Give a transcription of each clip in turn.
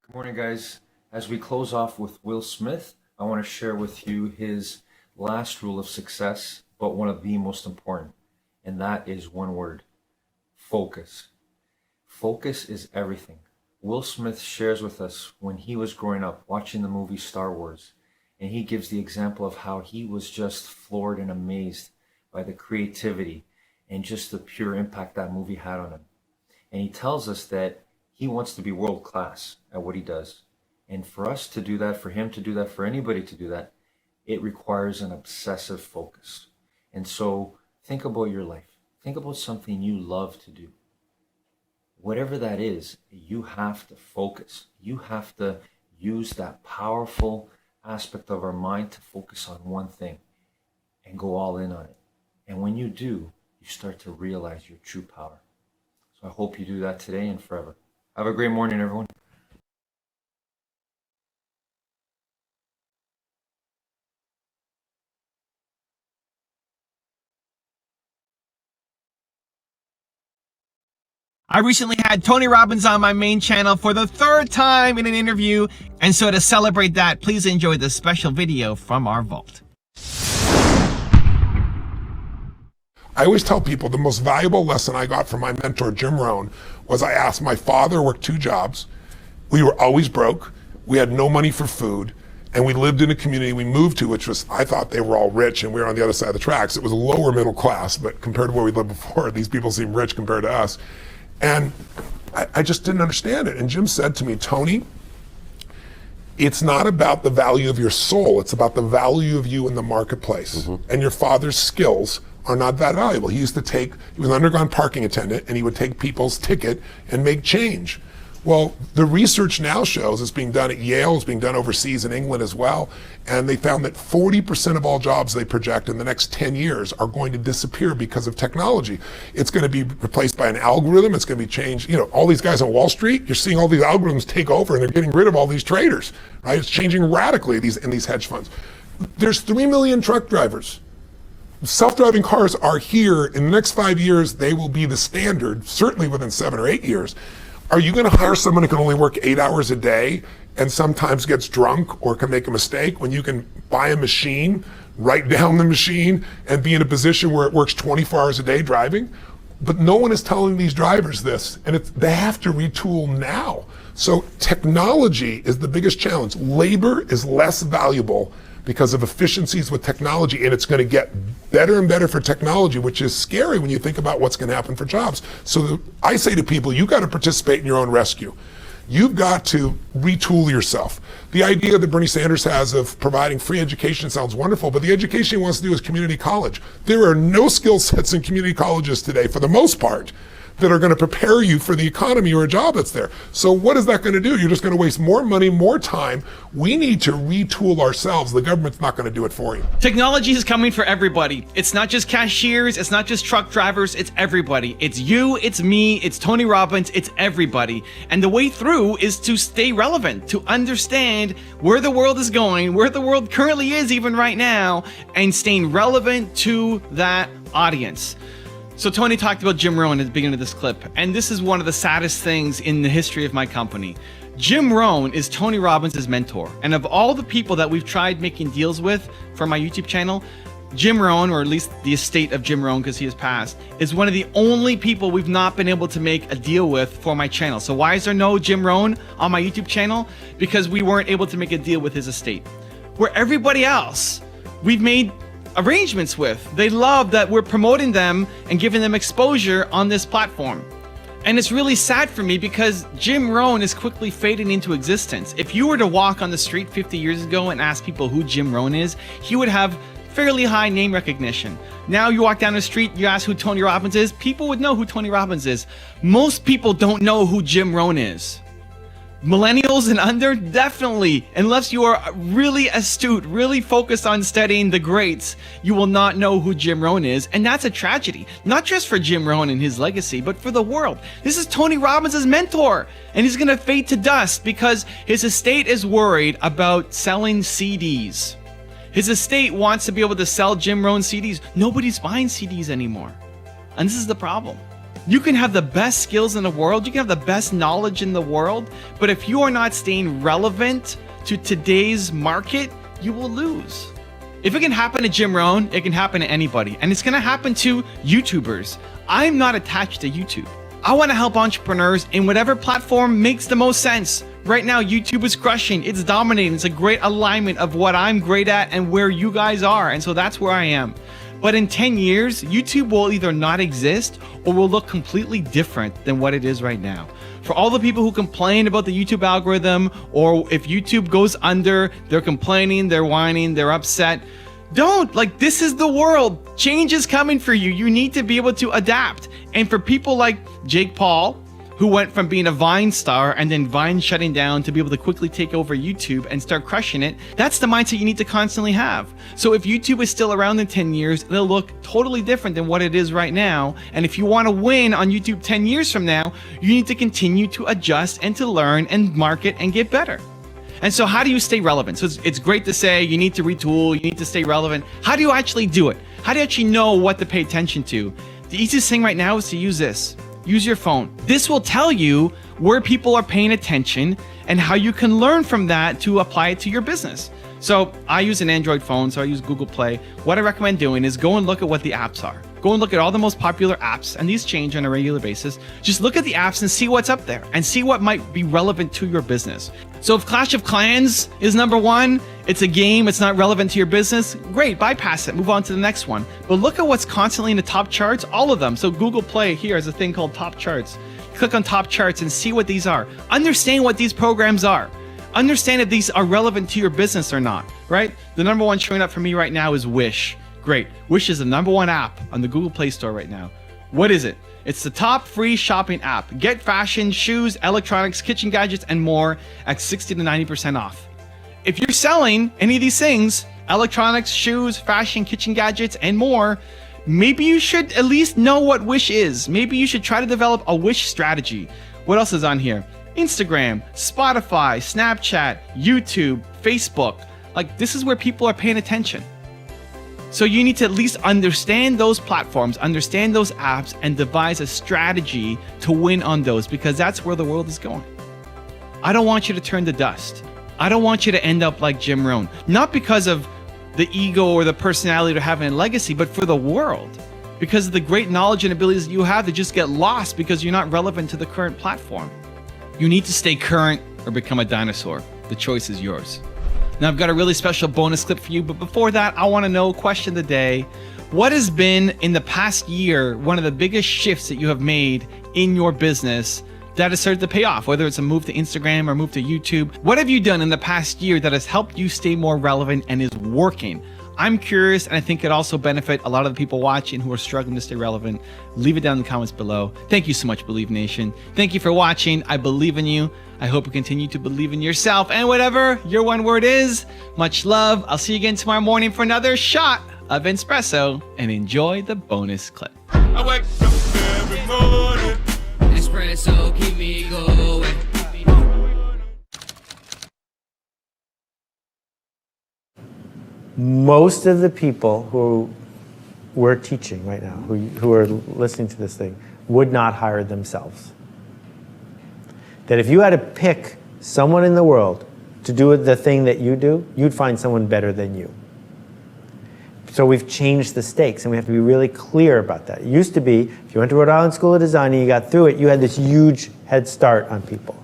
Good morning, guys. As we close off with Will Smith, I want to share with you his last rule of success, but one of the most important, and that is one word: focus. Focus is everything. Will Smith shares with us when he was growing up watching the movie Star Wars, and he gives the example of how he was just floored and amazed by the creativity and just the pure impact that movie had on him. And he tells us that he wants to be world class at what he does. And for us to do that, for him to do that, for anybody to do that, it requires an obsessive focus. And so think about your life. Think about something you love to do. Whatever that is, you have to focus. You have to use that powerful aspect of our mind to focus on one thing and go all in on it. And when you do, you start to realize your true power. So I hope you do that today and forever. Have a great morning, everyone. I recently had Tony Robbins on my main channel for the third time in an interview, and so to celebrate that, please enjoy this special video from our vault. I always tell people the most valuable lesson I got from my mentor, Jim Rohn, was I asked my father worked 2 jobs. We were always broke. We had no money for food. And we lived in a community we moved to, which was, I thought they were all rich and we were on the other side of the tracks. It was lower middle class, but compared to where we lived before, these people seem rich compared to us. And I just didn't understand it. And Jim said to me, Tony, it's not about the value of your soul. It's about the value of you in the marketplace. And your father's skills are not that valuable. He was an underground parking attendant, and he would take people's ticket and make change. Well, the research now shows it's being done at Yale, it's being done overseas in England as well, and they found that 40% of all jobs they project in the next 10 years are going to disappear because of technology. It's going to be replaced by an algorithm, it's going to be changed. You know, all these guys on Wall Street, you're seeing all these algorithms take over and they're getting rid of all these traders, right? It's changing radically in these hedge funds. There's 3 million truck drivers. Self-driving cars are here. In the next 5 years, they will be the standard, certainly within 7 or 8 years. Are you going to hire someone who can only work 8 hours a day and sometimes gets drunk or can make a mistake when you can buy a machine, write down the machine, and be in a position where it works 24 hours a day driving? But no one is telling these drivers this, and they have to retool now. So technology is the biggest challenge. Labor is less valuable because of efficiencies with technology, and it's going to get better and better for technology, which is scary when you think about what's going to happen for jobs. So I say to people, you got to participate in your own rescue. You've got to retool yourself. The idea that Bernie Sanders has of providing free education sounds wonderful, but the education he wants to do is community college. There are no skill sets in community colleges today, for the most part, that are going to prepare you for the economy or a job that's there. So what is that going to do? You're just going to waste more money, more time. We need to retool ourselves. The government's not going to do it for you. Technology is coming for everybody. It's not just cashiers, it's not just truck drivers, it's everybody. It's you, it's me, it's Tony Robbins, it's everybody. And the way through is to stay relevant, to understand where the world is going, where the world currently is even right now, and staying relevant to that audience. So Tony talked about Jim Rohn at the beginning of this clip, and this is one of the saddest things in the history of my company. Jim Rohn is Tony Robbins' mentor, and of all the people that we've tried making deals with for my YouTube channel, Jim Rohn, or at least the estate of Jim Rohn because he has passed, is one of the only people we've not been able to make a deal with for my channel. So why is there no Jim Rohn on my YouTube channel? Because we weren't able to make a deal with his estate. Where everybody else, we've made arrangements with. They love that we're promoting them and giving them exposure on this platform. And it's really sad for me because Jim Rohn is quickly fading into existence. If you were to walk on the street 50 years ago and ask people who Jim Rohn is, he would have fairly high name recognition. Now you walk down the street, you ask who Tony Robbins is, people would know who Tony Robbins is. Most people don't know who Jim Rohn is. Millennials and under, definitely. Unless you are really astute, really focused on studying the greats, you will not know who Jim Rohn is. And that's a tragedy. Not just for Jim Rohn and his legacy, but for the world. This is Tony Robbins' mentor. And he's going to fade to dust because his estate is worried about selling CDs. His estate wants to be able to sell Jim Rohn CDs. Nobody's buying CDs anymore. And this is the problem. You can have the best skills in the world, you can have the best knowledge in the world, but if you are not staying relevant to today's market, you will lose. If it can happen to Jim Rohn, it can happen to anybody. And it's gonna happen to YouTubers. I'm not attached to YouTube. I wanna help entrepreneurs in whatever platform makes the most sense. Right now, YouTube is crushing, it's dominating, it's a great alignment of what I'm great at and where you guys are, and so that's where I am. But in 10 years, YouTube will either not exist or will look completely different than what it is right now. For all the people who complain about the YouTube algorithm, or if YouTube goes under, they're complaining, they're whining, they're upset. Don't, like, this is the world. Change is coming for you. You need to be able to adapt. And for people like Jake Paul, who went from being a Vine star and then Vine shutting down to be able to quickly take over YouTube and start crushing it, that's the mindset you need to constantly have. So if YouTube is still around in 10 years, it'll look totally different than what it is right now. And if you want to win on YouTube 10 years from now, you need to continue to adjust and to learn and market and get better. And so how do you stay relevant? So it's great to say you need to retool, you need to stay relevant. How do you actually do it? How do you actually know what to pay attention to? The easiest thing right now is to use this. Use your phone. This will tell you where people are paying attention and how you can learn from that to apply it to your business. So I use an Android phone, so I use Google Play. What I recommend doing is go and look at what the apps are. Go and look at all the most popular apps, and these change on a regular basis. Just look at the apps and see what's up there and see what might be relevant to your business. So if Clash of Clans is number one, it's a game, it's not relevant to your business, great, bypass it, move on to the next one. But look at what's constantly in the top charts, all of them. So Google Play here is a thing called top charts. Click on top charts and see what these are. Understand what these programs are. Understand if these are relevant to your business or not, right? The number one showing up for me right now is Wish. Great. Wish is the number one app on the Google Play Store right now. What is it? It's the top free shopping app. Get fashion, shoes, electronics, kitchen gadgets, and more at 60 to 90% off. If you're selling any of these things, electronics, shoes, fashion, kitchen gadgets, and more, maybe you should at least know what Wish is. Maybe you should try to develop a Wish strategy. What else is on here? Instagram, Spotify, Snapchat, YouTube, Facebook. Like, this is where people are paying attention. So you need to at least understand those platforms, understand those apps, and devise a strategy to win on those, because that's where the world is going. I don't want you to turn to dust. I don't want you to end up like Jim Rohn. Not because of the ego or the personality or having a legacy, but for the world. Because of the great knowledge and abilities that you have to just get lost because you're not relevant to the current platform. You need to stay current or become a dinosaur. The choice is yours. Now I've got a really special bonus clip for you, but before that, I want to know, question of the day, what has been in the past year one of the biggest shifts that you have made in your business that has started to pay off, whether it's a move to Instagram or move to YouTube. What have you done in the past year that has helped you stay more relevant and is working? I'm curious, and I think it also benefit a lot of the people watching who are struggling to stay relevant. Leave it down in the comments below. Thank you so much, Believe Nation. Thank you for watching. I believe in you. I hope you continue to believe in yourself and whatever your one word is. Much love. I'll see you again tomorrow morning for another shot of espresso, and enjoy the bonus clip. I wake up every morning. Espresso keep me going. Most of the people who we're teaching right now, who are listening to this thing, would not hire themselves. That if you had to pick someone in the world to do the thing that you do, you'd find someone better than you. So we've changed the stakes, and we have to be really clear about that. It used to be, if you went to Rhode Island School of Design and you got through it, you had this huge head start on people.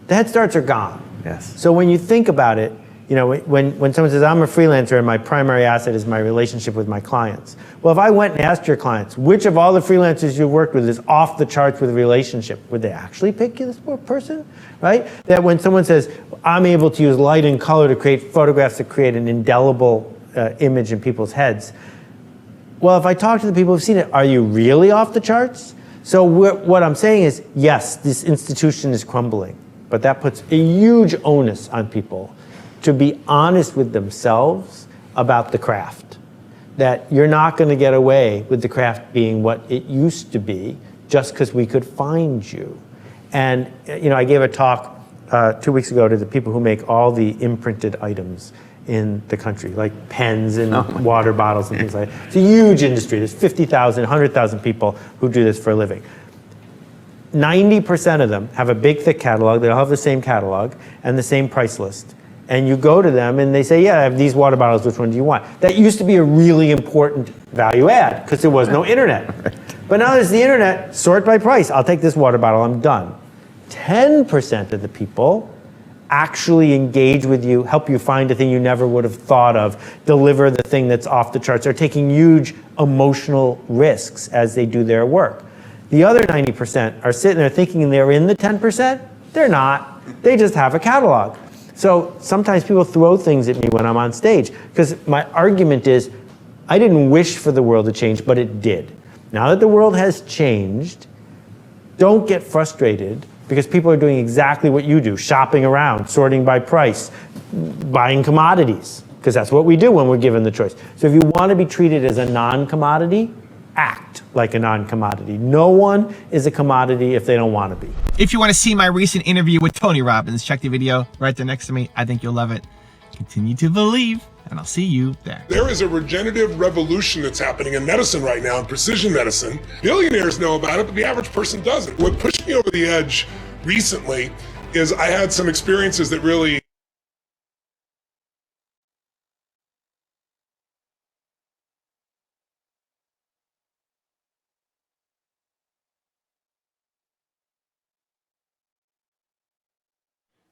The head starts are gone. Yes. So when you think about it, you know, when someone says, I'm a freelancer and my primary asset is my relationship with my clients. Well, if I went and asked your clients, which of all the freelancers you've worked with is off the charts with a relationship, would they actually pick you this person, right? That when someone says, I'm able to use light and color to create photographs that create an indelible image in people's heads. Well, if I talk to the people who've seen it, are you really off the charts? So what I'm saying is, yes, this institution is crumbling, but that puts a huge onus on people to be honest with themselves about the craft. That you're not going to get away with the craft being what it used to be just because we could find you. And you know, I gave a talk 2 weeks ago to the people who make all the imprinted items in the country, like pens and water bottles and things like that. It's a huge industry. There's 50,000, 100,000 people who do this for a living. 90% of them have a big, thick catalog. They all have the same catalog and the same price list. And you go to them and they say, yeah, I have these water bottles, which one do you want? That used to be a really important value add because there was no internet. But now there's the internet, sort by price. I'll take this water bottle, I'm done. 10% of the people actually engage with you, help you find a thing you never would have thought of, deliver the thing that's off the charts. They're taking huge emotional risks as they do their work. The other 90% are sitting there thinking they're in the 10%. They're not. They just have a catalog. So sometimes people throw things at me when I'm on stage because my argument is I didn't wish for the world to change, but it did. Now that the world has changed, don't get frustrated because people are doing exactly what you do, shopping around, sorting by price, buying commodities, because that's what we do when we're given the choice. So if you want to be treated as a non-commodity, act like a non-commodity. No one is a commodity if they don't want to be. If you want to see my recent interview with Tony Robbins, check the video right there next to me. I think you'll love it. Continue to believe, and I'll see you there. There is a regenerative revolution that's happening in medicine right now, in precision medicine. Billionaires know about it, but the average person doesn't. What pushed me over the edge recently is I had some experiences that really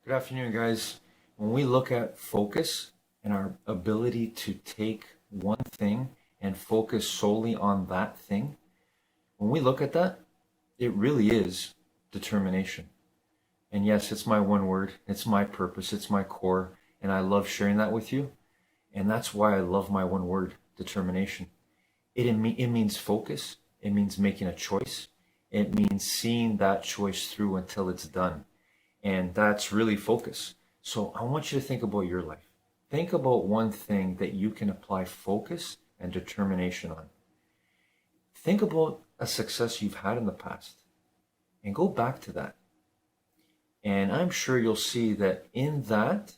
Good afternoon, guys. When we look at focus and our ability to take one thing and focus solely on that thing, when we look at that, it really is determination. And yes, it's my one word, it's my purpose, it's my core, and I love sharing that with you. And that's why I love my one word, determination. It means focus, it means making a choice, it means seeing that choice through until it's done. And that's really focus. So I want you to think about your life. Think about one thing that you can apply focus and determination on. Think about a success you've had in the past and go back to that. And I'm sure you'll see that in that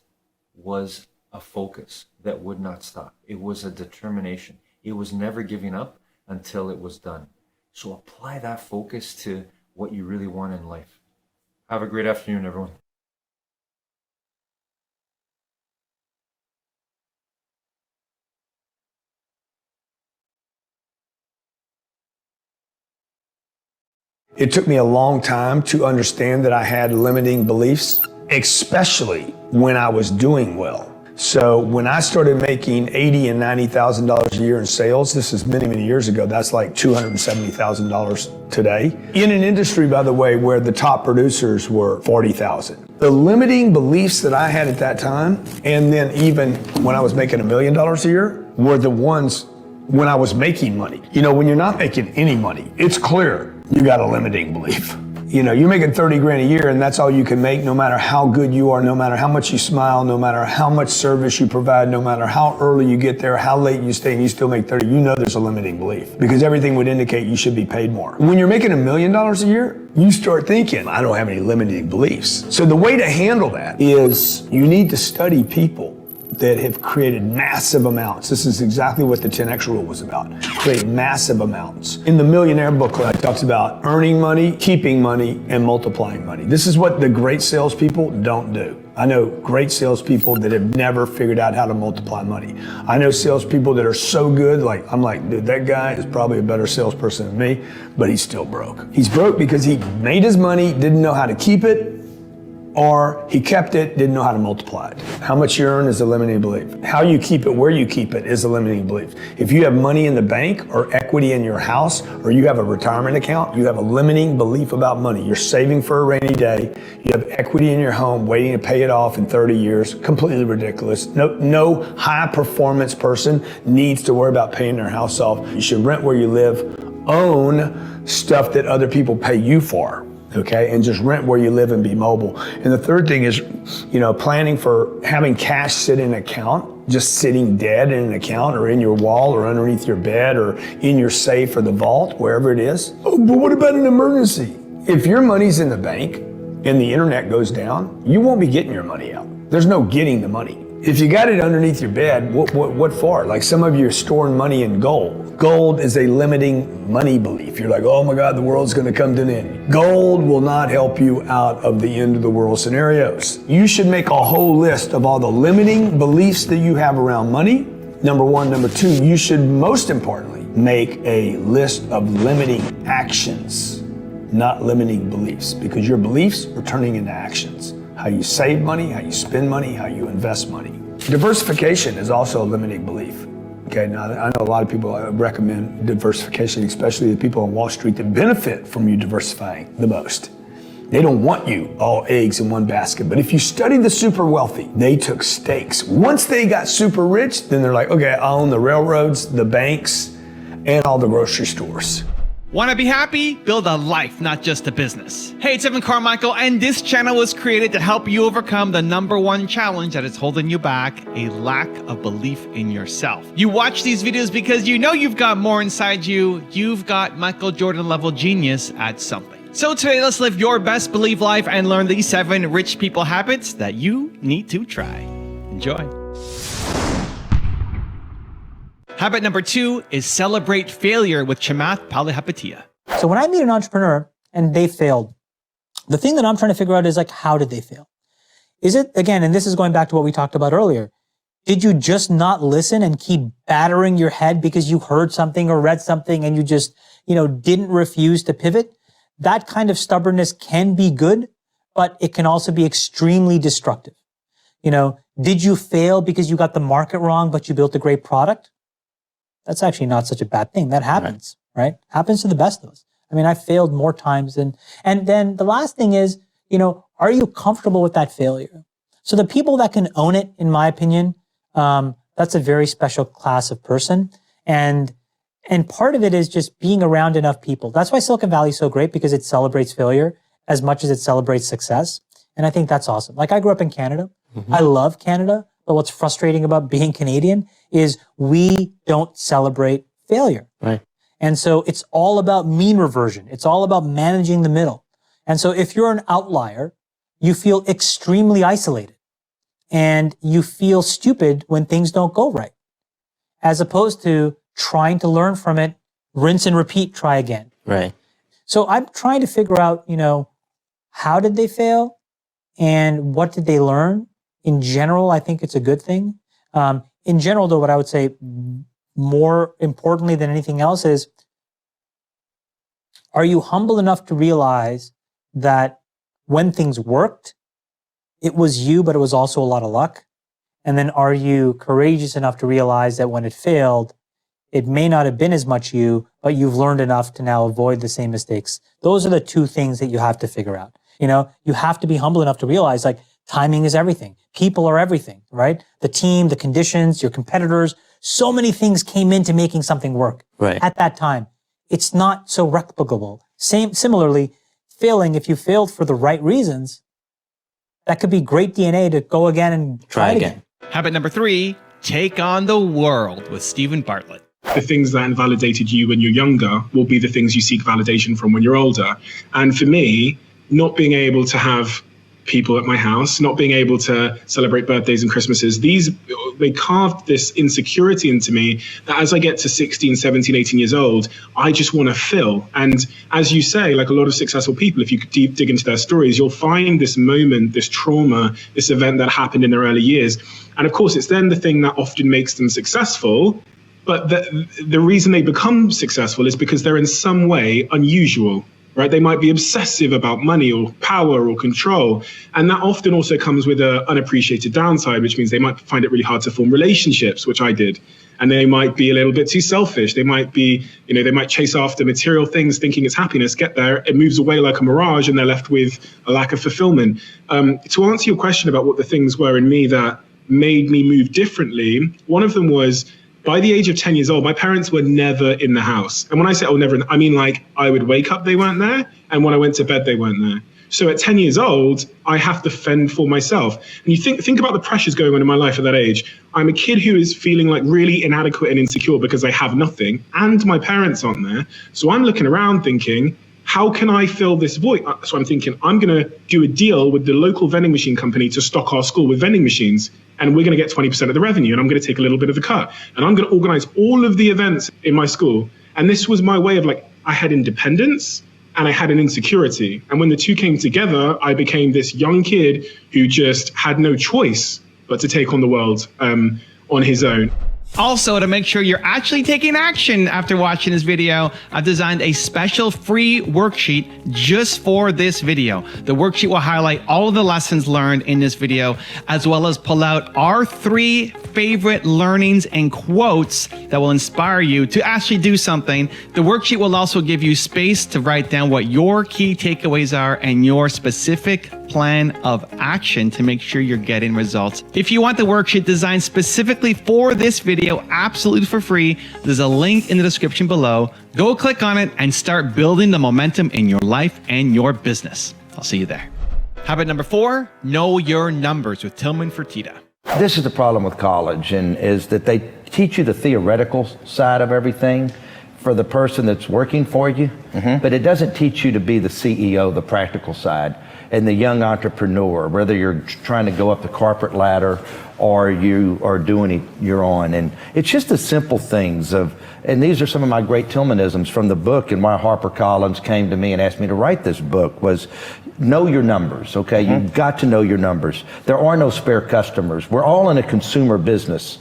was a focus that would not stop. It was a determination. It was never giving up until it was done. So apply that focus to what you really want in life. Have a great afternoon, everyone. It took me a long time to understand that I had limiting beliefs, especially when I was doing well. So when I started making $80,000 and $90,000 a year in sales, this is many, many years ago, that's like $270,000 today. In an industry, by the way, where the top producers were 40,000. The limiting beliefs that I had at that time, and then even when I was making $1 million a year, were the ones when I was making money. You know, when you're not making any money, it's clear you got a limiting belief. You know, you're making 30 grand a year and that's all you can make, no matter how good you are, no matter how much you smile, no matter how much service you provide, no matter how early you get there, how late you stay, and you still make 30, you know there's a limiting belief because everything would indicate you should be paid more. When you're making $1 million a year, you start thinking, I don't have any limiting beliefs. So the way to handle that is you need to study people that have created massive amounts. This is exactly what the 10X rule was about. Create massive amounts. In the Millionaire booklet, it talks about earning money, keeping money, and multiplying money. This is what the great salespeople don't do. I know great salespeople that have never figured out how to multiply money. I know salespeople that are so good, I'm like, dude, that guy is probably a better salesperson than me, but he's still broke. He's broke because he made his money, didn't know how to keep it, or he kept it, didn't know how to multiply it. How much you earn is a limiting belief. How you keep it, where you keep it is a limiting belief. If you have money in the bank or equity in your house, or you have a retirement account, you have a limiting belief about money. You're saving for a rainy day. You have equity in your home waiting to pay it off in 30 years. Completely ridiculous. No high performance person needs to worry about paying their house off. You should rent where you live, own stuff that other people pay you for. Okay, and just rent where you live and be mobile. And the third thing is, planning for having cash sit in an account, just sitting dead in an account or in your wall or underneath your bed or in your safe or the vault, wherever it is. Oh, but what about an emergency? If your money's in the bank and the internet goes down, you won't be getting your money out. There's no getting the money. If you got it underneath your bed, what for? Like some of you are storing money in gold. Gold is a limiting money belief. You're like, oh my God, the world's gonna come to an end. Gold will not help you out of the end of the world scenarios. You should make a whole list of all the limiting beliefs that you have around money. Number one. Number two, you should most importantly make a list of limiting actions, not limiting beliefs, because your beliefs are turning into actions. How you save money, how you spend money, how you invest money. Diversification is also a limiting belief. Okay, now I know a lot of people recommend diversification, especially the people on Wall Street that benefit from you diversifying the most. They don't want you all eggs in one basket. But if you study the super wealthy, they took stakes. Once they got super rich, then they're like, okay, I own the railroads, the banks, and all the grocery stores. Want to be happy? Build a life, not just a business. Hey, it's Evan Carmichael, and this channel was created to help you overcome the #1 challenge that is holding you back, a lack of belief in yourself. You watch these videos because you know you've got more inside you. You've got Michael Jordan level genius at something. So today, let's live your best belief life and learn these 7 rich people habits that you need to try. Enjoy. Habit number 2 is celebrate failure with Chamath Palihapitiya. So when I meet an entrepreneur and they failed, the thing that I'm trying to figure out is how did they fail? Is it, again, and this is going back to what we talked about earlier, did you just not listen and keep battering your head because you heard something or read something and you just, didn't refuse to pivot? That kind of stubbornness can be good, but it can also be extremely destructive. Did you fail because you got the market wrong, but you built a great product? That's actually not such a bad thing. That happens, right? Happens to the best of us. I mean, I failed more times and then the last thing is, are you comfortable with that failure? So the people that can own it, in my opinion, that's a very special class of person. And part of it is just being around enough people. That's why Silicon Valley is so great, because it celebrates failure as much as it celebrates success. And I think that's awesome. I grew up in Canada. I love Canada. But what's frustrating about being Canadian is we don't celebrate failure. Right. And so it's all about mean reversion. It's all about managing the middle. And so if you're an outlier, you feel extremely isolated and you feel stupid when things don't go right, as opposed to trying to learn from it, rinse and repeat, try again. Right. So I'm trying to figure out, how did they fail and what did they learn? In general, I think it's a good thing. In general, though, what I would say more importantly than anything else is, are you humble enough to realize that when things worked, it was you, but it was also a lot of luck? And then are you courageous enough to realize that when it failed, it may not have been as much you, but you've learned enough to now avoid the same mistakes. Those are the two things that you have to figure out. You know, you have to be humble enough to realize like timing is everything. People are everything, right? The team, the conditions, your competitors, so many things came into making something work at that time. It's not so replicable. Similarly, failing, if you failed for the right reasons, that could be great DNA to go again and try it again. Habit number 3, take on the world with Stephen Bartlett. The things that invalidated you when you're younger will be the things you seek validation from when you're older. And for me, not being able to have people at my house, not being able to celebrate birthdays and Christmases, they carved this insecurity into me that as I get to 16, 17, 18 years old, I just want to fill. And as you say, like a lot of successful people, if you dig into their stories, you'll find this moment, this trauma, this event that happened in their early years. And of course, it's then the thing that often makes them successful. But the reason they become successful is because they're in some way unusual. Right? They might be obsessive about money or power or control. And that often also comes with an unappreciated downside, which means they might find it really hard to form relationships, which I did. And they might be a little bit too selfish. They might be, they might chase after material things thinking it's happiness, get there, it moves away like a mirage, and they're left with a lack of fulfillment. To answer your question about what the things were in me that made me move differently, one of them was, by the age of 10 years old, my parents were never in the house. And when I say, never, I mean like I would wake up, they weren't there. And when I went to bed, they weren't there. So at 10 years old, I have to fend for myself. And you think about the pressures going on in my life at that age. I'm a kid who is feeling like really inadequate and insecure because I have nothing and my parents aren't there. So I'm looking around thinking, how can I fill this void? So I'm thinking, I'm going to do a deal with the local vending machine company to stock our school with vending machines. And we're going to get 20% of the revenue. And I'm going to take a little bit of the cut. And I'm going to organize all of the events in my school. And this was my way of I had independence and I had an insecurity. And when the two came together, I became this young kid who just had no choice but to take on the world on his own. Also, to make sure you're actually taking action after watching this video, I've designed a special free worksheet just for this video. The worksheet will highlight all of the lessons learned in this video, as well as pull out our 3 favorite learnings and quotes that will inspire you to actually do something. The worksheet will also give you space to write down what your key takeaways are and your specific plan of action to make sure you're getting results. If you want the worksheet designed specifically for this video, absolutely for free, there's a link in the description below. Go click on it and start building the momentum in your life and your business. I'll see you there. Habit number 4, know your numbers with Tillman Fertitta. This is the problem with college, and is that they teach you the theoretical side of everything for the person that's working for you, but it doesn't teach you to be the CEO, the practical side, and the young entrepreneur, whether you're trying to go up the corporate ladder or you are doing it your own. And it's just the simple things of, and these are some of my great Tillmanisms from the book, and why HarperCollins came to me and asked me to write this book was, know your numbers, okay? You've got to know your numbers. There are no spare customers. We're all in a consumer business.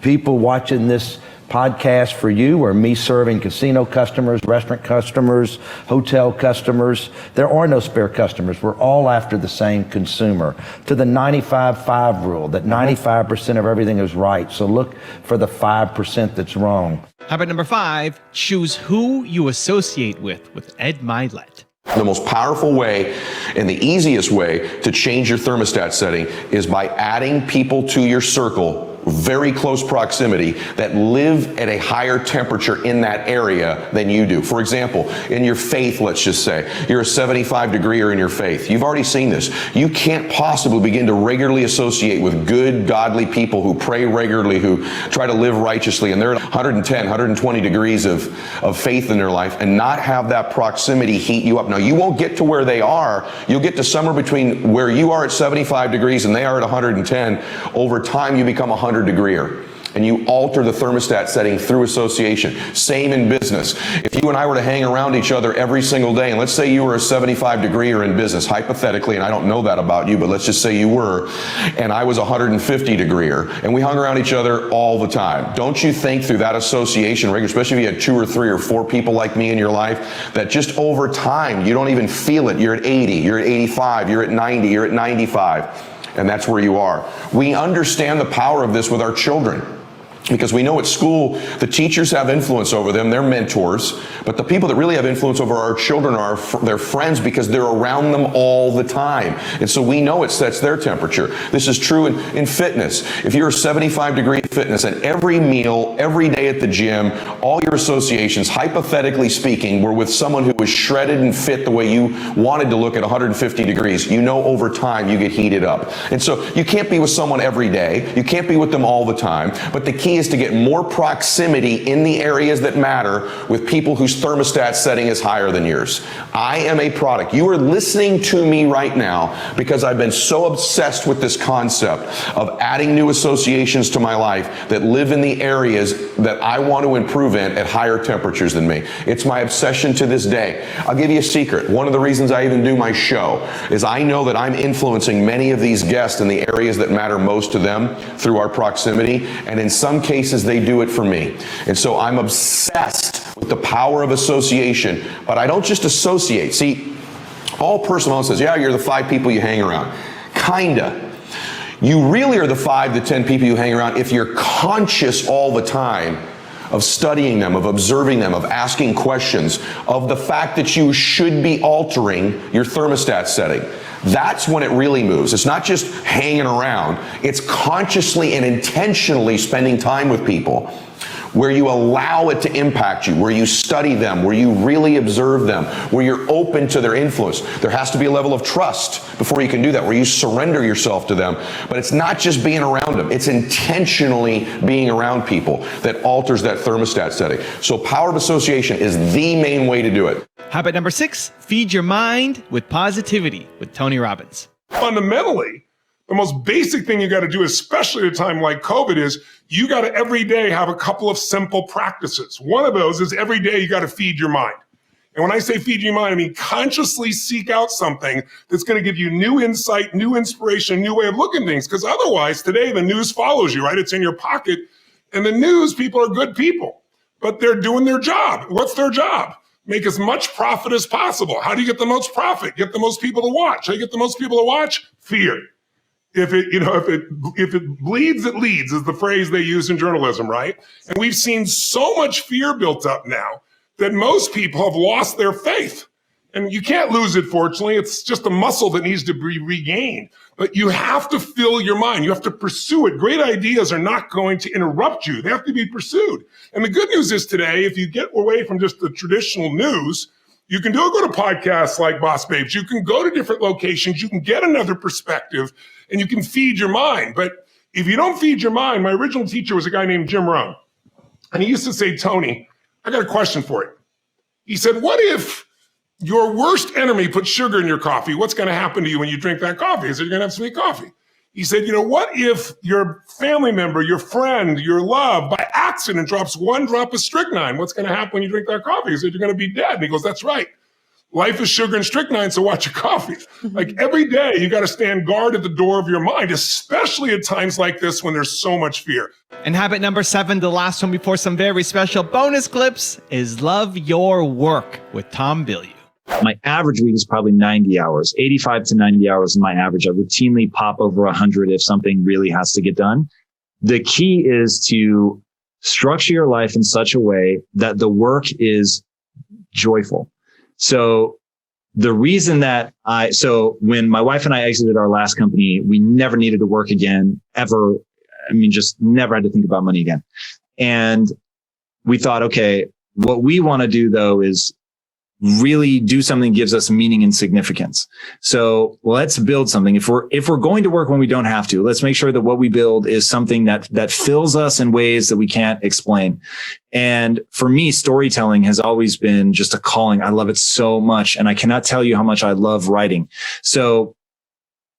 People watching this podcast for you or me serving casino customers, restaurant customers, hotel customers. There are no spare customers. We're all after the same consumer. To the 95-5 rule, that 95% of everything is right. So look for the 5% that's wrong. Habit number 5, choose who you associate with Ed Milet. The most powerful way and the easiest way to change your thermostat setting is by adding people to your circle, very close proximity, that live at a higher temperature in that area than you do. For example, in your faith, let's just say, you're a 75-degreer in your faith. You've already seen this. You can't possibly begin to regularly associate with good, godly people who pray regularly, who try to live righteously, and they're at 110, 120 degrees of faith in their life, and not have that proximity heat you up. Now, you won't get to where they are. You'll get to somewhere between where you are at 75 degrees and they are at 110. Over time, you become 100-degreer. And you alter the thermostat setting through association. Same in business. If you and I were to hang around each other every single day, and let's say you were a 75-degreer in business, hypothetically, and I don't know that about you, but let's just say you were, and I was a 150-degreer, and we hung around each other all the time. Don't you think through that association, especially if you had 2 or 3 or 4 people like me in your life, that just over time, you don't even feel it. You're at 80, you're at 85, you're at 90, you're at 95. And that's where you are. We understand the power of this with our children, because we know at school the teachers have influence over them, they're mentors, but the people that really have influence over our children are their friends, because they're around them all the time. And so we know it sets their temperature. This is true in fitness. If you're a 75-degree fitness, and every meal, every day at the gym, all your associations, hypothetically speaking, were with someone who was shredded and fit the way you wanted to look at 150 degrees, you know over time you get heated up. And so you can't be with someone every day, you can't be with them all the time, but the key is to get more proximity in the areas that matter with people whose thermostat setting is higher than yours. I am a product. You are listening to me right now because I've been so obsessed with this concept of adding new associations to my life that live in the areas that I want to improve in at higher temperatures than me. It's my obsession to this day. I'll give you a secret. One of the reasons I even do my show is I know that I'm influencing many of these guests in the areas that matter most to them through our proximity, and in some cases they do it for me. And so I'm obsessed with the power of association, but I don't just associate. See, all personal says, yeah, you're the 5 people you hang around. Kinda. You really are the 5 to 10 people you hang around if you're conscious all the time of studying them, of observing them, of asking questions, of the fact that you should be altering your thermostat setting. That's when it really moves. It's not just hanging around. It's consciously and intentionally spending time with people where you allow it to impact you, where you study them, where you really observe them, where you're open to their influence. There has to be a level of trust before you can do that, where you surrender yourself to them. But it's not just being around them. It's intentionally being around people that alters that thermostat setting. So power of association is the main way to do it. Habit number 6, feed your mind with positivity with Tony Robbins. Fundamentally, the most basic thing you got to do, especially at a time like COVID, is you got to every day have a couple of simple practices. One of those is every day you got to feed your mind. And when I say feed your mind, I mean consciously seek out something that's going to give you new insight, new inspiration, new way of looking at things. Because otherwise, today the news follows you, right? It's in your pocket. And the news people are good people, but they're doing their job. What's their job? Make as much profit as possible. How do you get the most profit? Get the most people to watch. How do you get the most people to watch? Fear. If it bleeds, it leads is the phrase they use in journalism, right? And we've seen so much fear built up now that most people have lost their faith. And you can't lose it, fortunately. It's just a muscle that needs to be regained. But you have to fill your mind. You have to pursue it. Great ideas are not going to interrupt you. They have to be pursued. And the good news is today, if you get away from just the traditional news, you can go to podcasts like Boss Babes. You can go to different locations. You can get another perspective, and you can feed your mind. But if you don't feed your mind, my original teacher was a guy named Jim Rohn. And he used to say, Tony, I got a question for you. He said, what if your worst enemy puts sugar in your coffee? What's going to happen to you when you drink that coffee? Is it you're going to have sweet coffee? He said, what if your family member, your friend, your love, by accident drops 1 drop of strychnine? What's going to happen when you drink that coffee? He said, you're going to be dead. And he goes, that's right. Life is sugar and strychnine, so watch your coffee. Like every day, you got to stand guard at the door of your mind, especially at times like this when there's so much fear. And habit number 7, the last one before some very special bonus clips, is love your work with Tom Bilyeu. My average week is probably 90 hours, 85 to 90 hours is my average. I routinely pop over 100 if something really has to get done. The key is to structure your life in such a way that the work is joyful. So the reason that when my wife and I exited our last company, we never needed to work again, ever. I mean, just never had to think about money again. And we thought, okay, what we want to do though is really do something that gives us meaning and significance. So let's build something. If we're going to work when we don't have to, let's make sure that what we build is something that fills us in ways that we can't explain. And for me, storytelling has always been just a calling. I love it so much. And I cannot tell you how much I love writing. So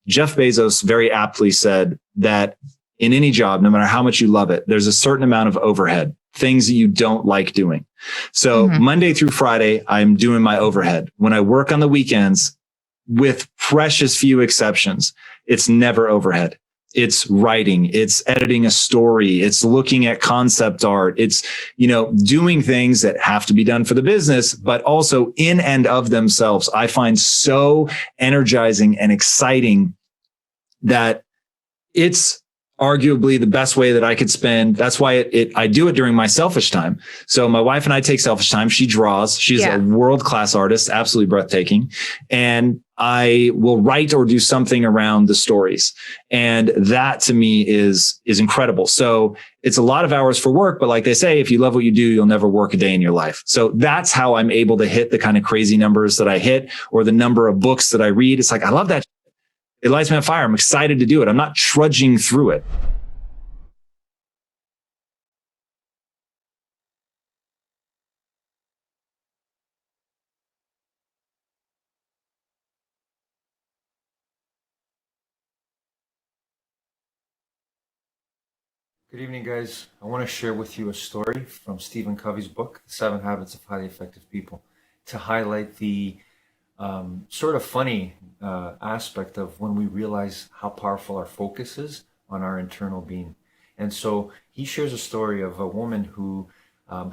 Jeff Bezos very aptly said that in any job, no matter how much you love it, there's a certain amount of overhead, things that you don't like doing. So Monday through Friday, I'm doing my overhead. When I work on the weekends, with precious few exceptions, it's never overhead. It's writing, it's editing a story, it's looking at concept art, it's, doing things that have to be done for the business, but also in and of themselves, I find so energizing and exciting that it's arguably the best way that I could spend. That's why I do it during my selfish time. So my wife and I take selfish time. She draws. She's a world-class artist, absolutely breathtaking. And I will write or do something around the stories. And that to me is incredible. So it's a lot of hours for work, but like they say, if you love what you do, you'll never work a day in your life. So that's how I'm able to hit the kind of crazy numbers that I hit, or the number of books that I read. It's like, I love that. It lights me on fire. I'm excited to do it. I'm not trudging through it. Good evening, guys. I want to share with you a story from Stephen Covey's book, 7 Habits of Highly Effective People, to highlight the sort of funny aspect of when we realize how powerful our focus is on our internal being. And so he shares a story of a woman who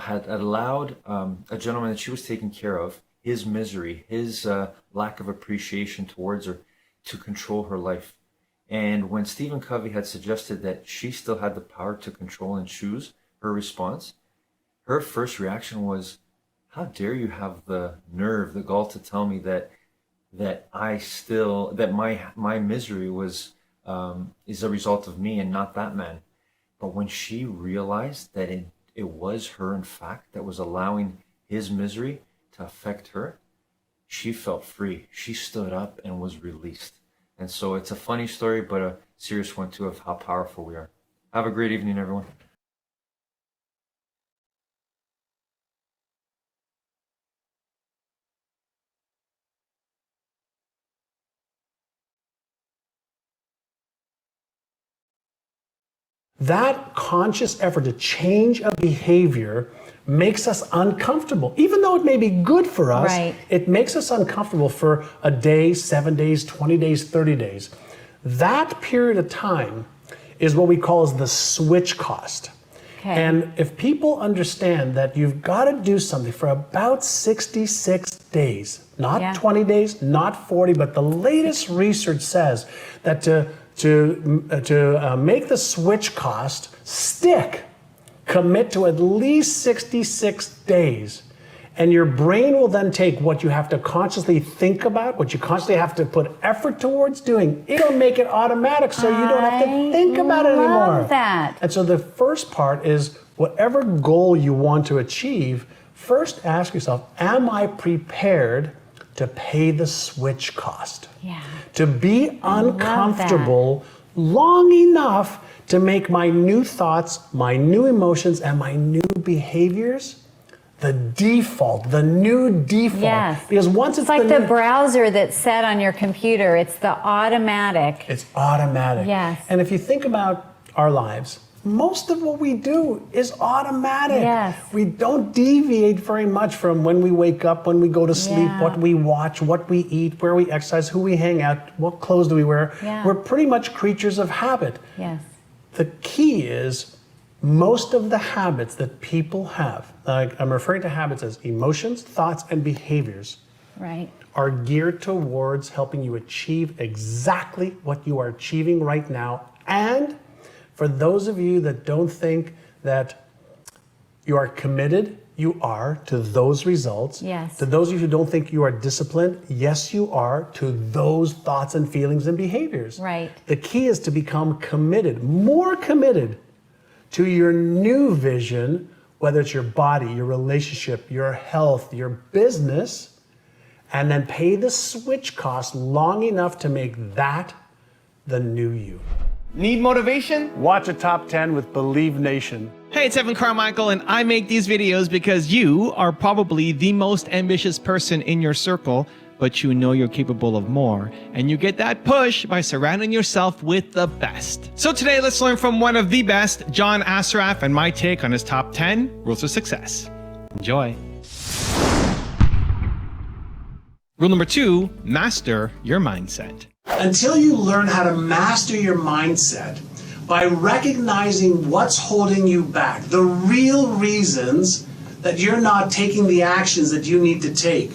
had allowed a gentleman that she was taking care of, his misery, his lack of appreciation towards her, to control her life. And when Stephen Covey had suggested that she still had the power to control and choose her response, her first reaction was, how dare you have the nerve, the gall to tell me that my misery was is a result of me and not that man. But when she realized that it was her, in fact, that was allowing his misery to affect her, she felt free. She stood up and was released. And so it's a funny story, but a serious one too, of how powerful we are. Have a great evening, everyone. That conscious effort to change a behavior makes us uncomfortable. Even though it may be good for us, it makes us uncomfortable for a day, 7 days, 20 days, 30 days. That period of time is what we call as the switch cost. And if people understand that you've got to do something for about 66 days, not 20 days, not 40, but the latest research says that to make the switch cost stick, commit to at least 66 days. And your brain will then take what you have to consciously think about, what you constantly have to put effort towards doing. It'll make it automatic so you don't have to think about it anymore. I love that. And so the first part is whatever goal you want to achieve, first ask yourself, am I prepared to pay the switch cost? To be uncomfortable long enough to make my new thoughts, my new emotions, and my new behaviors the default, the new default. Because once it's like the browser that's set on your computer, it's the automatic. It's automatic. And if you think about our lives, most of what we do is automatic. We don't deviate very much from when we wake up, when we go to sleep, what we watch, what we eat, where we exercise, who we hang out, what clothes do we wear. We're pretty much creatures of habit. The key is most of the habits that people have, I'm referring to habits as emotions, thoughts, and behaviors, are geared towards helping you achieve exactly what you are achieving right now. And for those of you that don't think that you are committed, you are to those results. To those of you who don't think you are disciplined, yes, you are to those thoughts and feelings and behaviors. The key is to become committed, more committed to your new vision, whether it's your body, your relationship, your health, your business, and then pay the switch cost long enough to make that the new you. Need motivation? Watch a Top 10 with Believe Nation. Hey, it's Evan Carmichael, and I make these videos because you are probably the most ambitious person in your circle, but you know you're capable of more, and you get that push by surrounding yourself with the best. So today, let's learn from one of the best, John Assaraf, and my take on his top 10 rules of success. Enjoy. Rule number 2, master your mindset. Until you learn how to master your mindset by recognizing what's holding you back, the real reasons that you're not taking the actions that you need to take,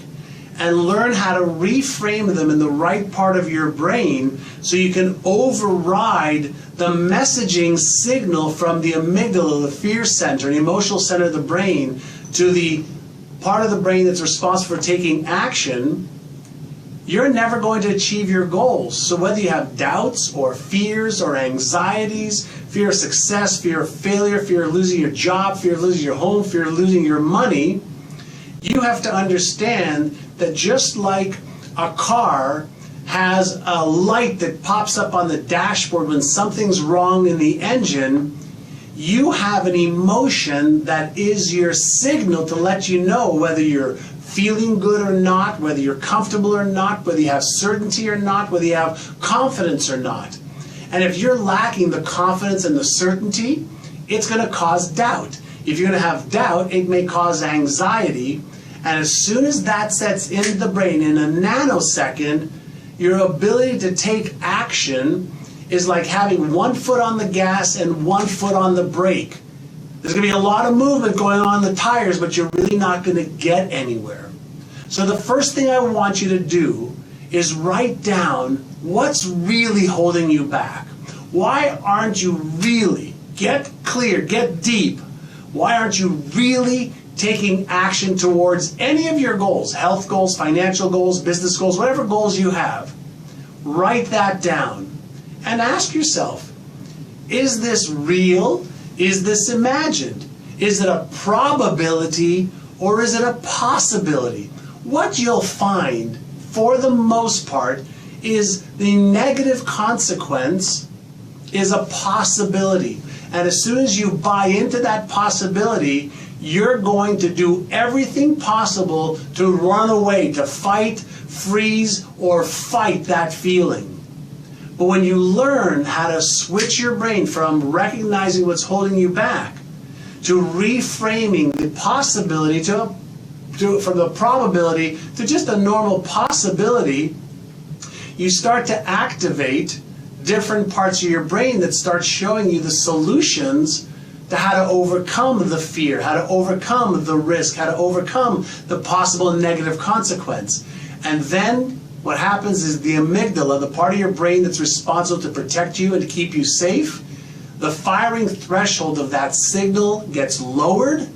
and learn how to reframe them in the right part of your brain so you can override the messaging signal from the amygdala, the fear center, the emotional center of the brain, to the part of the brain that's responsible for taking action, you're never going to achieve your goals. So whether you have doubts or fears or anxieties, fear of success, fear of failure, fear of losing your job, fear of losing your home, fear of losing your money, you have to understand that just like a car has a light that pops up on the dashboard when something's wrong in the engine, you have an emotion that is your signal to let you know whether you're feeling good or not, whether you're comfortable or not, whether you have certainty or not, whether you have confidence or not. And if you're lacking the confidence and the certainty, it's going to cause doubt. If you're going to have doubt, it may cause anxiety. And as soon as that sets into the brain in a nanosecond, your ability to take action is like having 1 foot on the gas and 1 foot on the brake. There's going to be a lot of movement going on in the tires, but you're really not going to get anywhere. So the first thing I want you to do is write down what's really holding you back. Why aren't you really, get clear, get deep, why aren't you really taking action towards any of your goals, health goals, financial goals, business goals, whatever goals you have? Write that down and ask yourself, is this real? Is this imagined? Is it a probability or is it a possibility? What you'll find, for the most part, is the negative consequence is a possibility. And as soon as you buy into that possibility, you're going to do everything possible to run away, to fight, freeze, or fight that feeling. But when you learn how to switch your brain from recognizing what's holding you back to reframing the possibility from the probability to just a normal possibility, you start to activate different parts of your brain that start showing you the solutions to how to overcome the fear, how to overcome the risk, how to overcome the possible negative consequence. And then what happens is the amygdala, the part of your brain that's responsible to protect you and to keep you safe, the firing threshold of that signal gets lowered.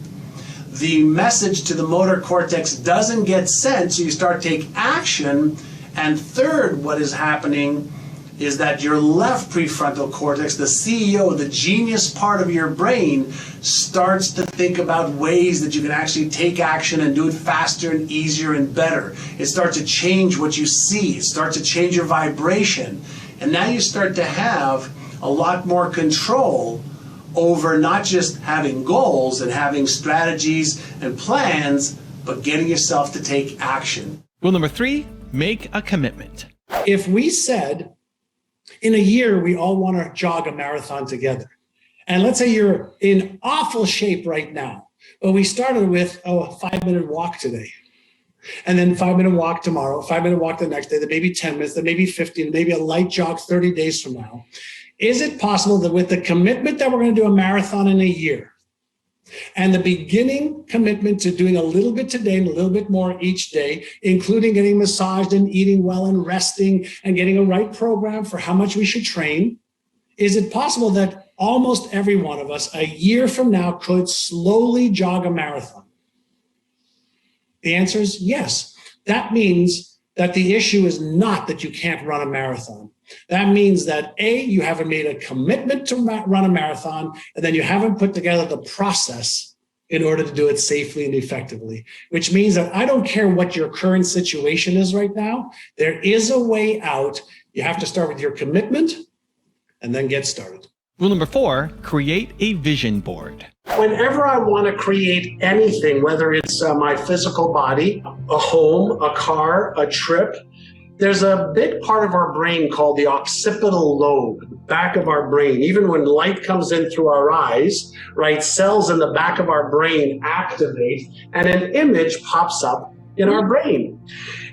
The message to the motor cortex doesn't get sent, so you start to take action. And third, what is happening is that your left prefrontal cortex, the CEO, the genius part of your brain, starts to think about ways that you can actually take action and do it faster and easier and better. It starts to change what you see. It starts to change your vibration. And now you start to have a lot more control over not just having goals and having strategies and plans, but getting yourself to take action. Rule number 3, make a commitment. If we said, in a year, we all want to jog a marathon together. And let's say you're in awful shape right now, but we started with, a 5-minute walk today. And then 5-minute walk tomorrow, 5-minute walk the next day, then maybe 10 minutes, then maybe 15, maybe a light jog 30 days from now. Is it possible that with the commitment that we're going to do a marathon in a year, and the beginning commitment to doing a little bit today and a little bit more each day, including getting massaged and eating well and resting and getting a right program for how much we should train, is it possible that almost every one of us a year from now could slowly jog a marathon? The answer is yes. That means that the issue is not that you can't run a marathon. That means that A, you haven't made a commitment to run a marathon, and then you haven't put together the process in order to do it safely and effectively, which means that I don't care what your current situation is right now, there is a way out. You have to start with your commitment and then get started. Rule number 4, create a vision board. Whenever I want to create anything, whether it's my physical body, a home, a car, a trip, there's a big part of our brain called the occipital lobe, back of our brain. Even when light comes in through our eyes, right, cells in the back of our brain activate and an image pops up in our brain.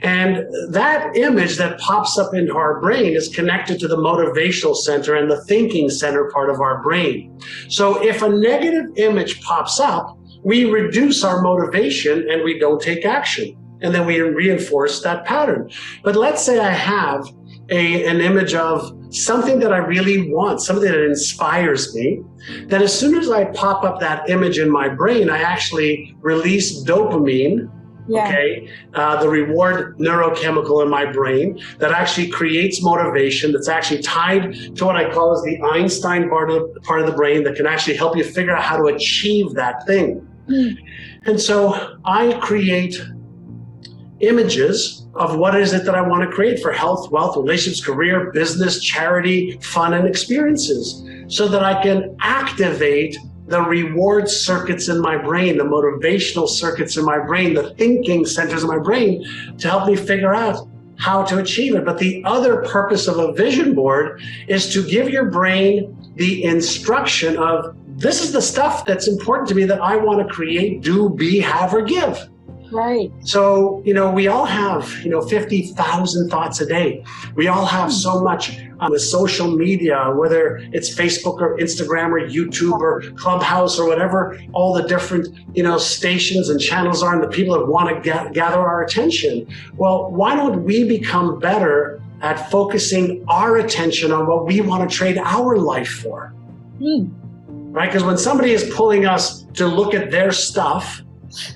And that image that pops up into our brain is connected to the motivational center and the thinking center part of our brain. So if a negative image pops up, we reduce our motivation and we don't take action. and then we reinforce that pattern. But let's say I have an image of something that I really want, something that inspires me, then as soon as I pop up that image in my brain, I actually release dopamine, okay, the reward neurochemical in my brain that actually creates motivation, that's actually tied to what I call as the Einstein part of the brain that can actually help you figure out how to achieve that thing. And so I create images of what is it that I want to create for health, wealth, relationships, career, business, charity, fun, and experiences, so that I can activate the reward circuits in my brain, the motivational circuits in my brain, the thinking centers in my brain to help me figure out how to achieve it. But the other purpose of a vision board is to give your brain the instruction of, this is the stuff that's important to me that I want to create, do, be, have, or give. Right. So, we all have, 50,000 thoughts a day. We all have so much with social media, whether it's Facebook or Instagram or YouTube or Clubhouse or whatever, all the different, stations and channels are, and the people that want to gather our attention. Well, why don't we become better at focusing our attention on what we want to trade our life for? Right? Because when somebody is pulling us to look at their stuff,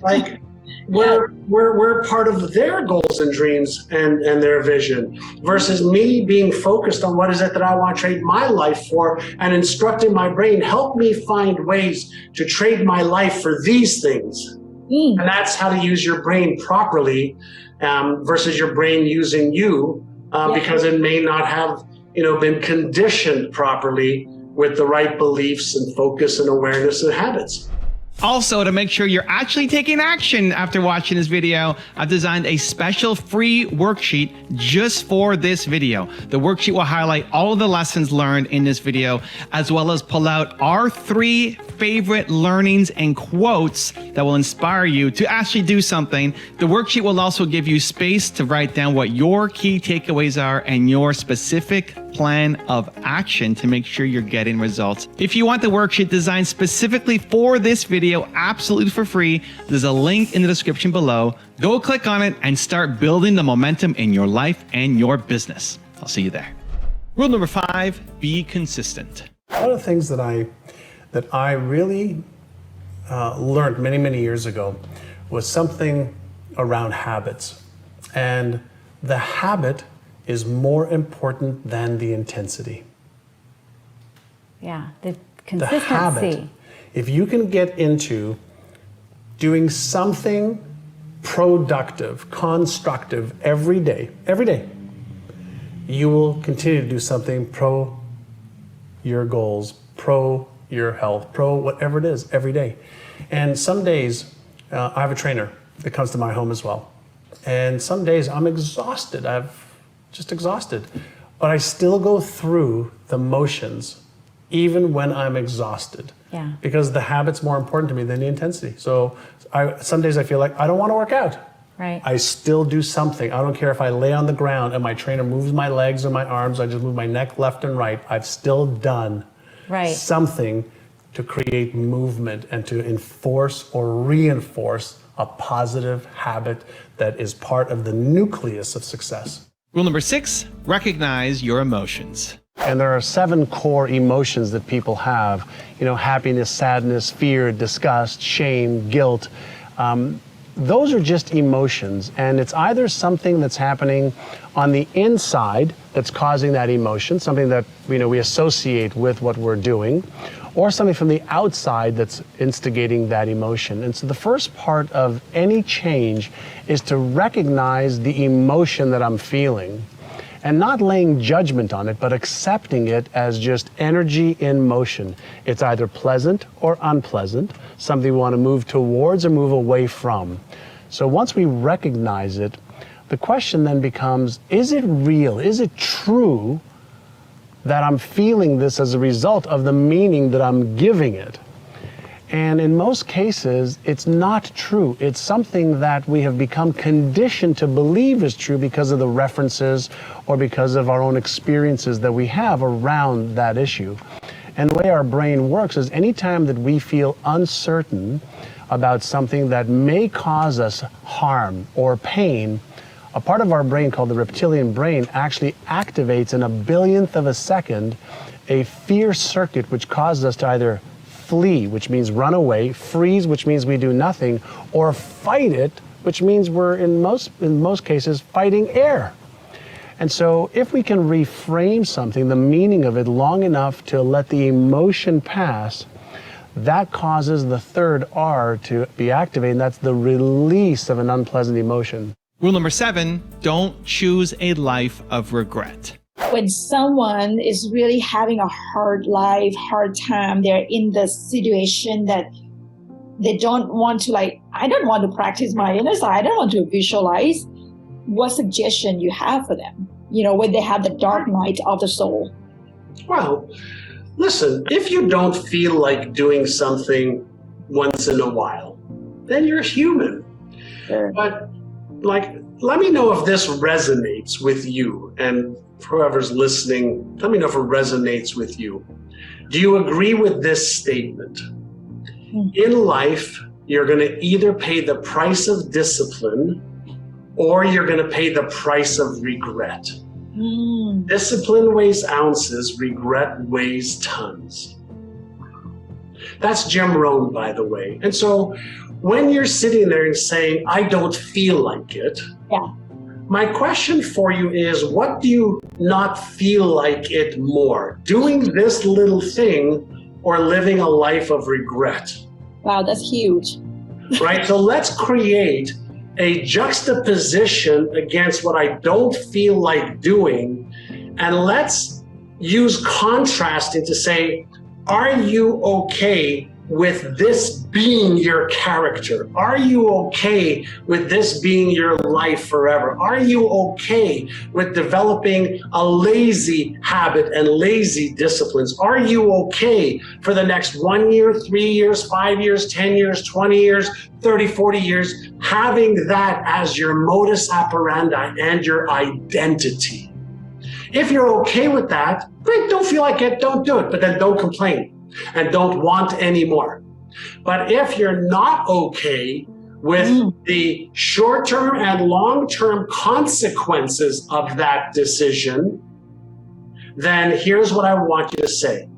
like, we're part of their goals and dreams and their vision, versus me being focused on what is it that I want to trade my life for, and instructing my brain, help me find ways to trade my life for these things. And that's how to use your brain properly, versus your brain using you, because it may not have been conditioned properly with the right beliefs and focus and awareness and habits. Also, to make sure you're actually taking action after watching this video, I've designed a special free worksheet just for this video. The worksheet will highlight all of the lessons learned in this video, as well as pull out our 3 favorite learnings and quotes that will inspire you to actually do something. The worksheet will also give you space to write down what your key takeaways are and your specific plan of action to make sure you're getting results. If you want the worksheet designed specifically for this video, absolutely for free, there's a link in the description below. Go click on it and start building the momentum in your life and your business. I'll see you there. Rule number 5, be consistent. One of the things that I really learned many, many years ago was something around habits. And the habit is more important than the intensity. Yeah, the consistency. The habit, if you can get into doing something productive, constructive every day, you will continue to do something pro your goals, pro your health, pro whatever it is every day. And some days, I have a trainer that comes to my home as well. And some days I'm exhausted. Just exhausted, but I still go through the motions even when I'm exhausted, because the habit's more important to me than the intensity. So some days I feel like I don't want to work out. Right. I still do something. I don't care if I lay on the ground and my trainer moves my legs or my arms, I just move my neck left and right. I've still done something to create movement and to enforce or reinforce a positive habit that is part of the nucleus of success. Rule number 6, recognize your emotions. And there are 7 core emotions that people have, happiness, sadness, fear, disgust, shame, guilt. Those are just emotions, and it's either something that's happening on the inside that's causing that emotion, something that we associate with what we're doing, or something from the outside that's instigating that emotion. And so the first part of any change is to recognize the emotion that I'm feeling and not laying judgment on it, but accepting it as just energy in motion. It's either pleasant or unpleasant, something we want to move towards or move away from. So once we recognize it, the question then becomes, is it real? Is it true that I'm feeling this as a result of the meaning that I'm giving it? And in most cases, it's not true. It's something that we have become conditioned to believe is true because of the references or because of our own experiences that we have around that issue. And the way our brain works is anytime that we feel uncertain about something that may cause us harm or pain, a part of our brain called the reptilian brain actually activates in a billionth of a second a fear circuit which causes us to either flee, which means run away, freeze, which means we do nothing, or fight it, which means we're in most cases fighting air. And so if we can reframe something, the meaning of it, long enough to let the emotion pass, that causes the third R to be activated, and that's the release of an unpleasant emotion. Rule number 7, don't choose a life of regret. When someone is really having a hard life, hard time, they're in the situation that they don't want to, I don't want to practice my inner side, I don't want to visualize. What suggestion you have for them, when they have the dark night of the soul? Well, listen, if you don't feel like doing something once in a while, then you're human. Sure. But let me know if this resonates with you, and whoever's listening, let me know if it resonates with you. Do you agree with this statement? In life, you're going to either pay the price of discipline or you're going to pay the price of regret. Discipline weighs ounces, regret weighs tons. That's Jim Rohn, by the way. And so when you're sitting there and saying, I don't feel like it, my question for you is, what do you not feel like it more? Doing this little thing or living a life of regret? Wow, that's huge. Right? So let's create a juxtaposition against what I don't feel like doing, and let's use contrasting to say, are you okay with this being your character? Are you okay with this being your life forever? Are you okay with developing a lazy habit and lazy disciplines? Are you okay for the next 1 year, 3 years, 5 years, 10 years, 20 years, 30, 40 years, having that as your modus operandi and your identity? If you're okay with that, great, don't feel like it, don't do it, but then don't complain and don't want any more. But if you're not okay with the short-term and long-term consequences of that decision, then here's what I want you to say.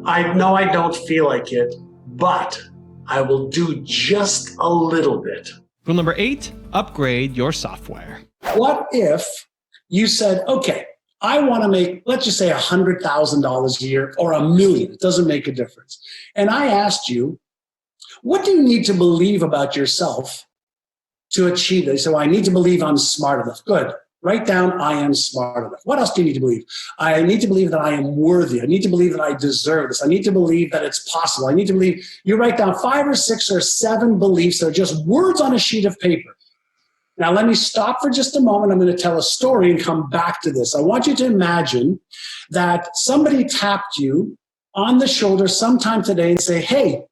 I know I don't feel like it, but I will do just a little bit. Rule number 8, upgrade your software. What if you said, okay, I want to make, let's just say $100,000 a year or $1 million. It doesn't make a difference. And I asked you, what do you need to believe about yourself to achieve it? So I need to believe I'm smart enough. Good. Write down, I am smart enough. What else do you need to believe? I need to believe that I am worthy. I need to believe that I deserve this. I need to believe that it's possible. I need to believe, you write down 5 or 6 or 7 beliefs that are just words on a sheet of paper. Now, let me stop for just a moment. I'm going to tell a story and come back to this. I want you to imagine that somebody tapped you on the shoulder sometime today and say, hey,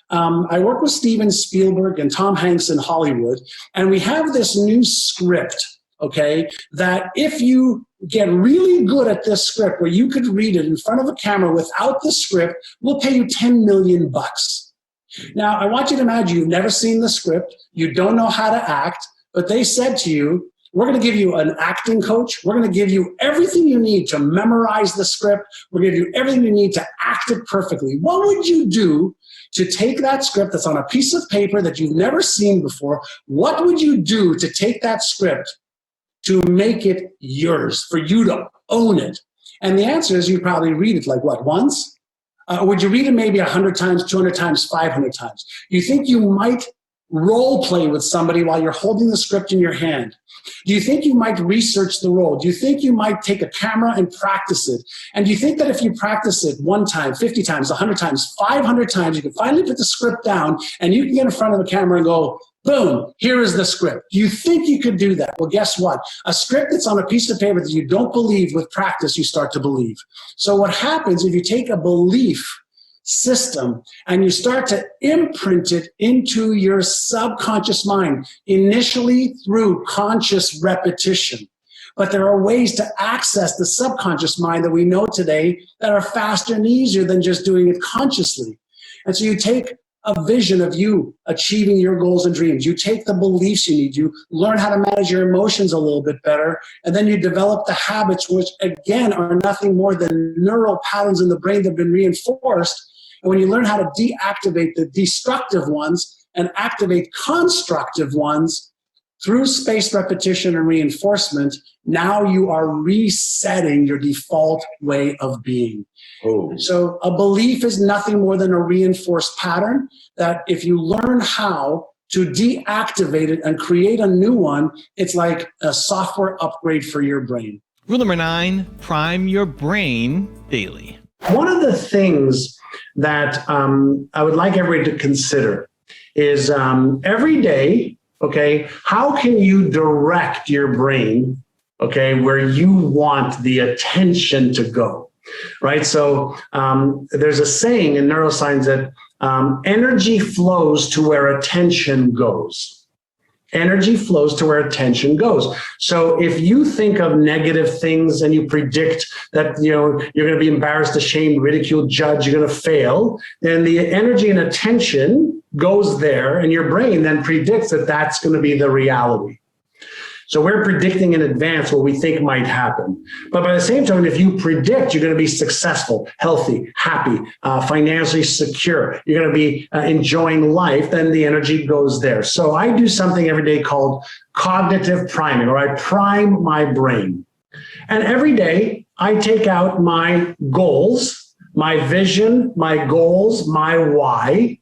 I work with Steven Spielberg and Tom Hanks in Hollywood, and we have this new script, okay, that if you get really good at this script where you could read it in front of a camera without the script, we'll pay you $10 million. Now, I want you to imagine you've never seen the script, you don't know how to act, but they said to you, we're going to give you an acting coach. We're going to give you everything you need to memorize the script. We're going to give you everything you need to act it perfectly. What would you do to take that script that's on a piece of paper that you've never seen before? What would you do to take that script to make it yours, for you to own it? And the answer is you probably read it like what, once? Would you read it maybe 100 times, 200 times, 500 times? You think you might role play with somebody while you're holding the script in your hand? Do you think you might research the role? Do you think you might take a camera and practice it? And do you think that if you practice it 1 time, 50 times, 100 times, 500 times, you can finally put the script down and you can get in front of the camera and go, boom, here is the script? Do you think you could do that? Well, guess what? A script that's on a piece of paper that you don't believe, with practice, you start to believe. So what happens if you take a belief system and you start to imprint it into your subconscious mind, initially through conscious repetition. But there are ways to access the subconscious mind that we know today that are faster and easier than just doing it consciously. And so you take a vision of you achieving your goals and dreams. You take the beliefs you need. You learn how to manage your emotions a little bit better. And then you develop the habits, which again are nothing more than neural patterns in the brain that have been reinforced. And when you learn how to deactivate the destructive ones and activate constructive ones through spaced repetition and reinforcement, now you are resetting your default way of being. Oh. So a belief is nothing more than a reinforced pattern that if you learn how to deactivate it and create a new one, it's like a software upgrade for your brain. Rule number 9, prime your brain daily. One of the things that I would like everybody to consider is every day, okay, how can you direct your brain, okay, where you want the attention to go, right? So there's a saying in neuroscience that energy flows to where attention goes. Energy flows to where attention goes. So if you think of negative things and you predict that you're going to be embarrassed, ashamed, ridiculed, judged, you're going to fail, then the energy and attention goes there, and your brain then predicts that that's going to be the reality. So we're predicting in advance what we think might happen. But by the same time, if you predict you're going to be successful, healthy, happy, financially secure, you're going to be enjoying life, then the energy goes there. So I do something every day called cognitive priming, or I prime my brain. And every day I take out my goals, my vision, my goals, my why,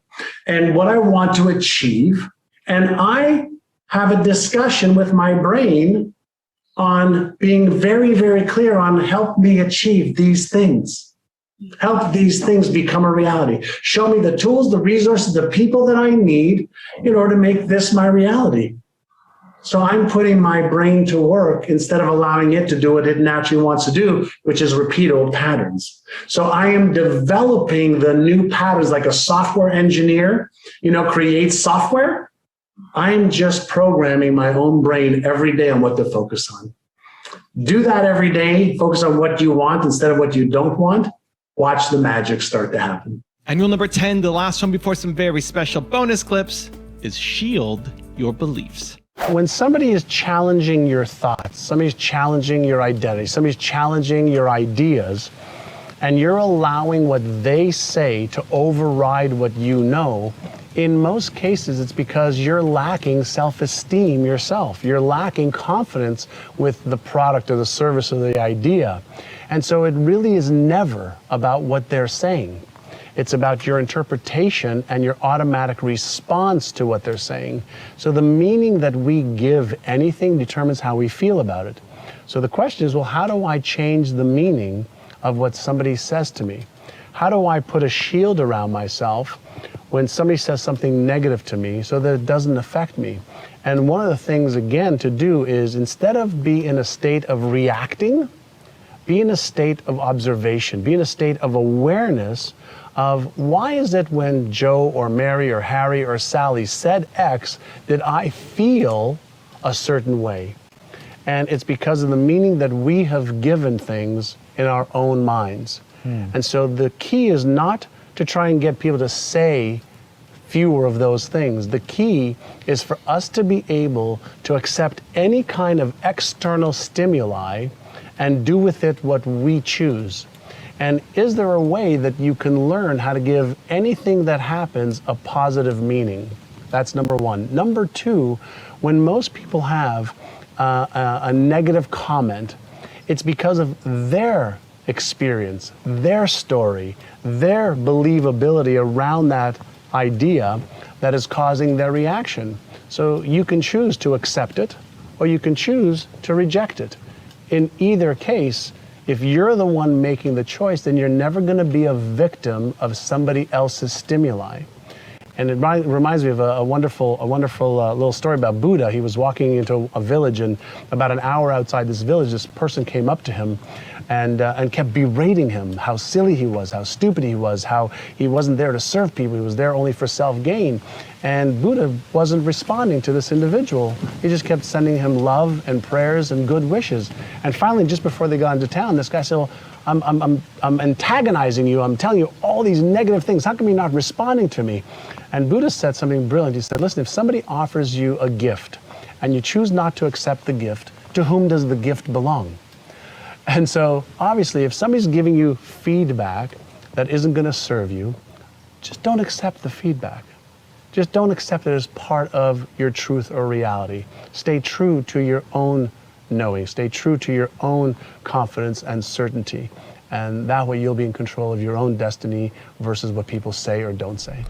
and what I want to achieve. And I have a discussion with my brain on being very, very clear on help me achieve these things. Help these things become a reality. Show me the tools, the resources, the people that I need in order to make this my reality. So I'm putting my brain to work instead of allowing it to do what it naturally wants to do, which is repeat old patterns. So I am developing the new patterns like a software engineer, creates software. I'm just programming my own brain every day on what to focus on. Do that every day. Focus on what you want instead of what you don't want. Watch the magic start to happen. And rule number 10, the last one before some very special bonus clips, is shield your beliefs. When somebody is challenging your thoughts, somebody's challenging your identity, somebody's challenging your ideas, and you're allowing what they say to override what you know, in most cases, it's because you're lacking self-esteem yourself. You're lacking confidence with the product or the service or the idea. And so it really is never about what they're saying. It's about your interpretation and your automatic response to what they're saying. So the meaning that we give anything determines how we feel about it. So the question is, well, how do I change the meaning of what somebody says to me? How do I put a shield around myself when somebody says something negative to me so that it doesn't affect me? And one of the things, again, to do is instead of be in a state of reacting, be in a state of observation, be in a state of awareness of why is it when Joe or Mary or Harry or Sally said X, did I feel a certain way? And it's because of the meaning that we have given things in our own minds. And so the key is not to try and get people to say fewer of those things. The key is for us to be able to accept any kind of external stimuli and do with it what we choose. And is there a way that you can learn how to give anything that happens a positive meaning? That's number one. Number two, when most people have a negative comment, it's because of their experience, their story, their believability around that idea that is causing their reaction. So you can choose to accept it or you can choose to reject it. In either case, if you're the one making the choice, then you're never going to be a victim of somebody else's stimuli. And it reminds me of a wonderful little story about Buddha. He was walking into a village, and about an hour outside this village, this person came up to him and kept berating him, how silly he was, how stupid he was, how he wasn't there to serve people, he was there only for self-gain. And Buddha wasn't responding to this individual. He just kept sending him love and prayers and good wishes. And finally, just before they got into town, this guy said, well, I'm antagonizing you. I'm telling you all these negative things. How come you're not responding to me? And Buddha said something brilliant. He said, listen, if somebody offers you a gift and you choose not to accept the gift, to whom does the gift belong? And so obviously, if somebody's giving you feedback that isn't going to serve you, just don't accept the feedback. Just don't accept it as part of your truth or reality. Stay true to your own knowing. Stay true to your own confidence and certainty. And that way you'll be in control of your own destiny versus what people say or don't say.